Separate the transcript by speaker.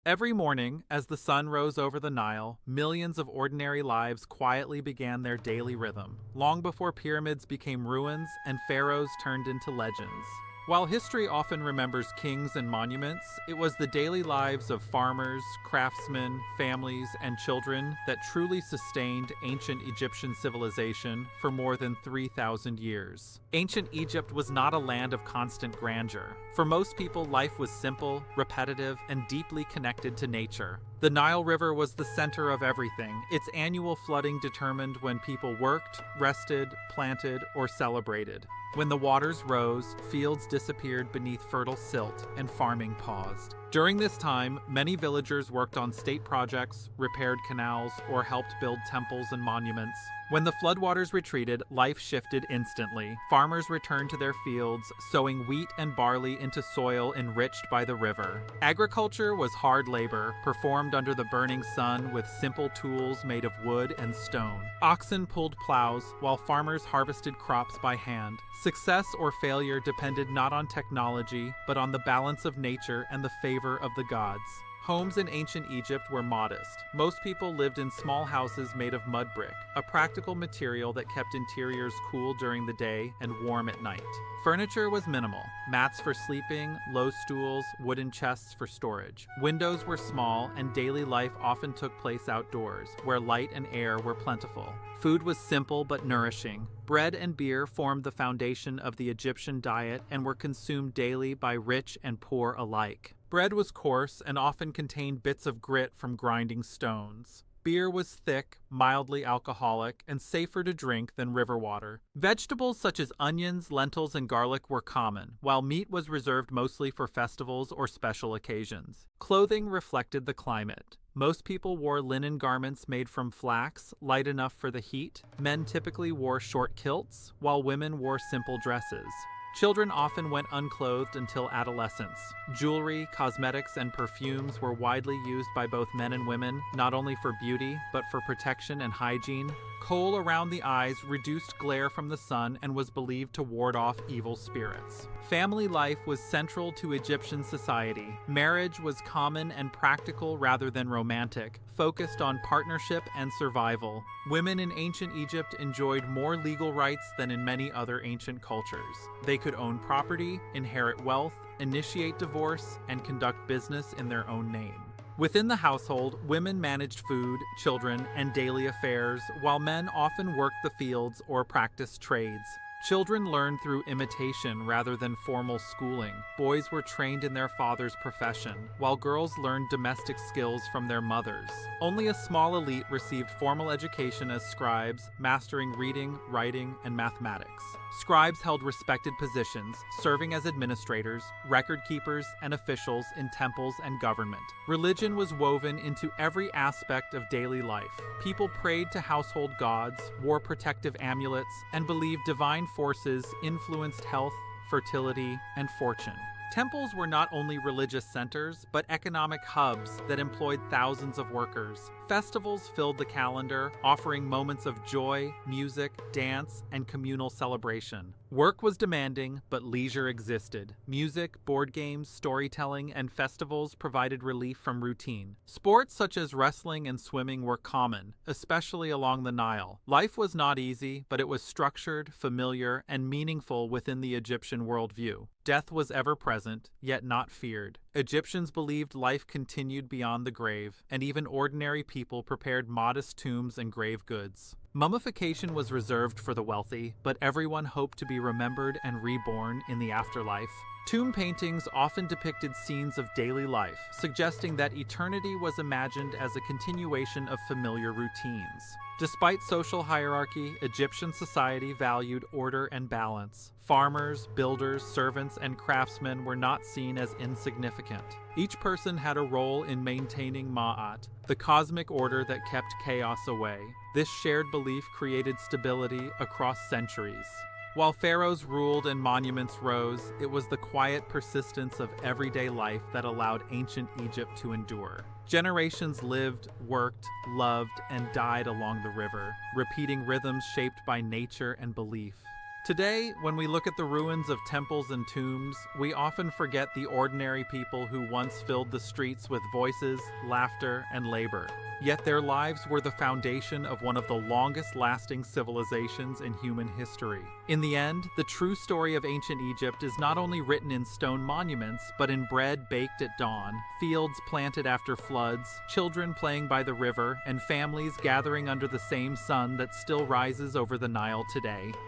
Speaker 1: Every morning, as the sun rose over the Nile, millions of ordinary lives quietly began their daily rhythm, long before pyramids became ruins and pharaohs turned into legends. While history often remembers kings and monuments, it was the daily lives of farmers, craftsmen, families, and children that truly sustained ancient Egyptian civilization for more than 3,000 years. Ancient Egypt was not a land of constant grandeur. For most people, life was simple, repetitive, and deeply connected to nature. The Nile River was the center of everything. Its annual flooding determined when people worked, rested, planted, or celebrated. When the waters rose, fields disappeared beneath fertile silt, and farming paused. During this time, many villagers worked on state projects, repaired canals, or helped build temples and monuments. When the floodwaters retreated, life shifted instantly. Farmers returned to their fields, sowing wheat and barley into soil enriched by the river. Agriculture was hard labor, performed under the burning sun with simple tools made of wood and stone. Oxen pulled plows, while farmers harvested crops by hand. Success or failure depended not on technology, but on the balance of nature and the favor of the gods. Homes in ancient Egypt were modest. Most people lived in small houses made of mud brick, a practical material that kept interiors cool during the day and warm at night. Furniture was minimal: mats for sleeping, low stools, wooden chests for storage. Windows were small, and daily life often took place outdoors, where light and air were plentiful. Food was simple but nourishing. Bread and beer formed the foundation of the Egyptian diet and were consumed daily by rich and poor alike. Bread was coarse and often contained bits of grit from grinding stones. Beer was thick, mildly alcoholic, and safer to drink than river water. Vegetables such as onions, lentils, and garlic were common, while meat was reserved mostly for festivals or special occasions. Clothing reflected the climate. Most people wore linen garments made from flax, light enough for the heat. Men typically wore short kilts, while women wore simple dresses. Children often went unclothed until adolescence. Jewelry, cosmetics, and perfumes were widely used by both men and women, not only for beauty, but for protection and hygiene. Kohl around the eyes reduced glare from the sun and was believed to ward off evil spirits. Family life was central to Egyptian society. Marriage was common and practical rather than romantic, focused on partnership and survival. Women in ancient Egypt enjoyed more legal rights than in many other ancient cultures. They could own property, inherit wealth, initiate divorce, and conduct business in their own name. Within the household, women managed food, children, and daily affairs, while men often worked the fields or practiced trades. Children learned through imitation rather than formal schooling. Boys were trained in their father's profession, while girls learned domestic skills from their mothers. Only a small elite received formal education as scribes, mastering reading, writing, and mathematics. Scribes held respected positions, serving as administrators, record keepers, and officials in temples and government. Religion was woven into every aspect of daily life. People prayed to household gods, wore protective amulets, and believed divine forces influenced health, fertility, and fortune. Temples were not only religious centers, but economic hubs that employed thousands of workers. Festivals filled the calendar, offering moments of joy, music, dance, and communal celebration. Work was demanding, but leisure existed. Music, board games, storytelling, and festivals provided relief from routine. Sports such as wrestling and swimming were common, especially along the Nile. Life was not easy, but it was structured, familiar, and meaningful within the Egyptian worldview. Death was ever present, yet not feared. Egyptians believed life continued beyond the grave, and even ordinary people prepared modest tombs and grave goods. Mummification was reserved for the wealthy, but everyone hoped to be remembered and reborn in the afterlife. Tomb paintings often depicted scenes of daily life, suggesting that eternity was imagined as a continuation of familiar routines. Despite social hierarchy, Egyptian society valued order and balance. Farmers, builders, servants, and craftsmen were not seen as insignificant. Each person had a role in maintaining Ma'at, the cosmic order that kept chaos away. This shared belief created stability across centuries. While pharaohs ruled and monuments rose, it was the quiet persistence of everyday life that allowed ancient Egypt to endure. Generations lived, worked, loved, and died along the river, repeating rhythms shaped by nature and belief. Today, when we look at the ruins of temples and tombs, we often forget the ordinary people who once filled the streets with voices, laughter, and labor. Yet their lives were the foundation of one of the longest-lasting civilizations in human history. In the end, the true story of ancient Egypt is not only written in stone monuments, but in bread baked at dawn, fields planted after floods, children playing by the river, and families gathering under the same sun that still rises over the Nile today.